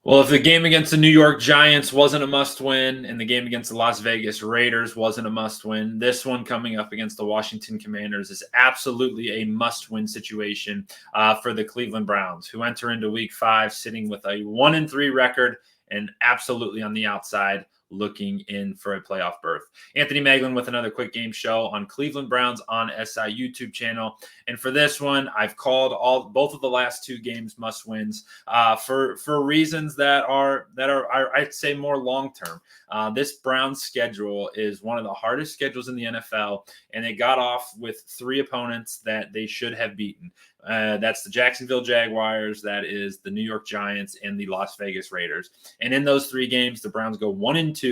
Well, if the game against the New York Giants wasn't a must win and the game against the Las Vegas Raiders wasn't a must win, this one coming up against the Washington Commanders is absolutely a must win situation for the Cleveland Browns, who enter into week 5 sitting with a 1-3 record and absolutely on the outside looking in for a playoff berth. Anthony Maglin with another quick game show on Cleveland Browns on SI YouTube channel. And for this one, I've called both of the last 2 games must wins for reasons that are I'd say more long term. This Browns schedule is one of the hardest schedules in the NFL, and they got off with 3 opponents that they should have beaten. That's the Jacksonville Jaguars, that is the New York Giants, and the Las Vegas Raiders. And in those 3 games, the Browns go 1-2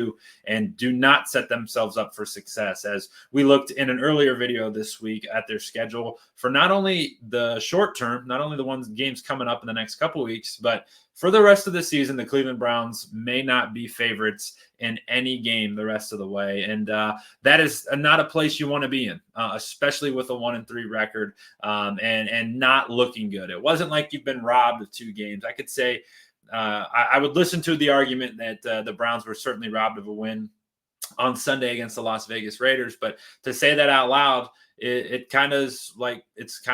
and do not set themselves up for success. As we looked in an earlier video this week at their schedule for not only the short term, not only the games coming up in the next couple weeks, but for the rest of the season, the Cleveland Browns may not be favorites in any game the rest of the way. And that is not a place you want to be in, especially with a 1-3 record and not looking good. It wasn't like you've been robbed of 2 games. I could say I would listen to the argument that the Browns were certainly robbed of a win on Sunday against the Las Vegas Raiders. But to say that out loud, it kind of is like it's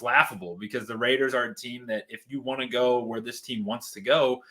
laughable, because the Raiders are a team that if you want to go where this team wants to go,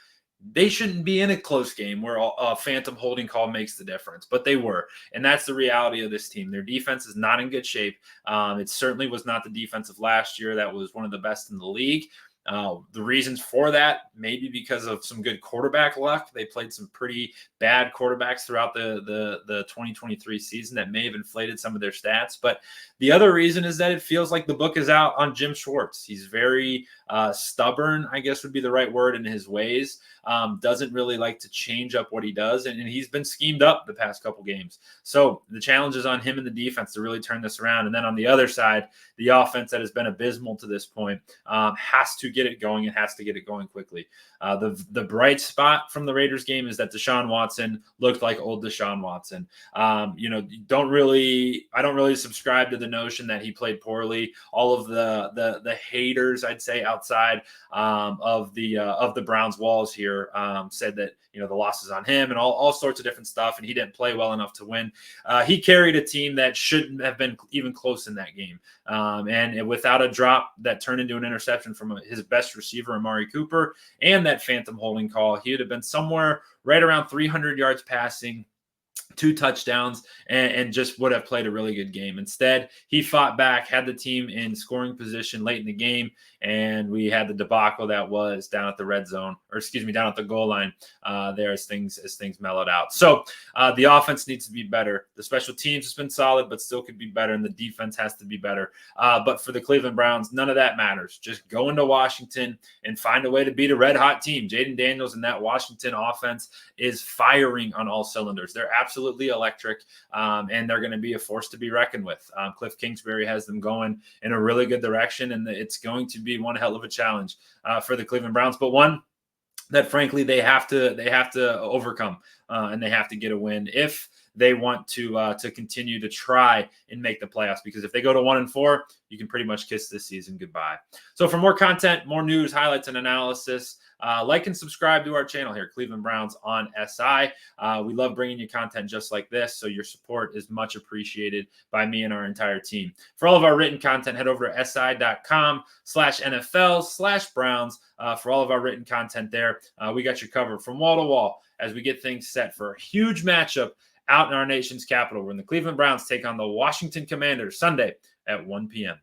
they shouldn't be in a close game where a phantom holding call makes the difference, but they were. And that's the reality of this team. Their defense is not in good shape. It certainly was not the defense of last year. That was one of the best in the league. The reasons for that, maybe because of some good quarterback luck. They played some pretty bad quarterbacks throughout the 2023 season that may have inflated some of their stats. But the other reason is that it feels like the book is out on Jim Schwartz. He's very stubborn, I guess would be the right word, in his ways. Doesn't really like to change up what he does, and he's been schemed up the past couple games. So the challenge is on him and the defense to really turn this around. And then on the other side, the offense that has been abysmal to this point has to get it going. It has to get it going quickly. The bright spot from the Raiders game is that Deshaun Watson looked like old Deshaun Watson. I don't really subscribe to the notion that he played poorly. All of the haters, I'd say, outside of the Browns walls here said that the loss is on him and all sorts of different stuff, and he didn't play well enough to win. He carried a team that shouldn't have been even close in that game, and without a drop that turned into an interception from his best receiver, Amari Cooper, and that phantom holding call, he would have been somewhere right around 300 yards passing, 2 touchdowns, and just would have played a really good game. Instead, he fought back, had the team in scoring position late in the game, and we had the debacle that was down at the red zone, down at the goal line there as things mellowed out. So the offense needs to be better. The special teams has been solid, but still could be better, and the defense has to be better. But for the Cleveland Browns, none of that matters. Just go into Washington and find a way to beat a red-hot team. Jaden Daniels and that Washington offense is firing on all cylinders. They're absolutely electric, and they're going to be a force to be reckoned with. Cliff Kingsbury has them going in a really good direction, and it's going to be one hell of a challenge for the Cleveland Browns, but one that frankly they have to overcome, and they have to get a win if they want to continue to try and make the playoffs, because if they go to 1-4, you can pretty much kiss this season goodbye. So for more content, more news, highlights, and analysis, like and subscribe to our channel here, Cleveland Browns on SI. We love bringing you content just like this, so your support is much appreciated by me and our entire team. For all of our written content, head over to si.com/NFL/Browns. For all of our written content there, we got you covered from wall to wall as we get things set for a huge matchup out in our nation's capital, when the Cleveland Browns take on the Washington Commanders Sunday at 1 p.m.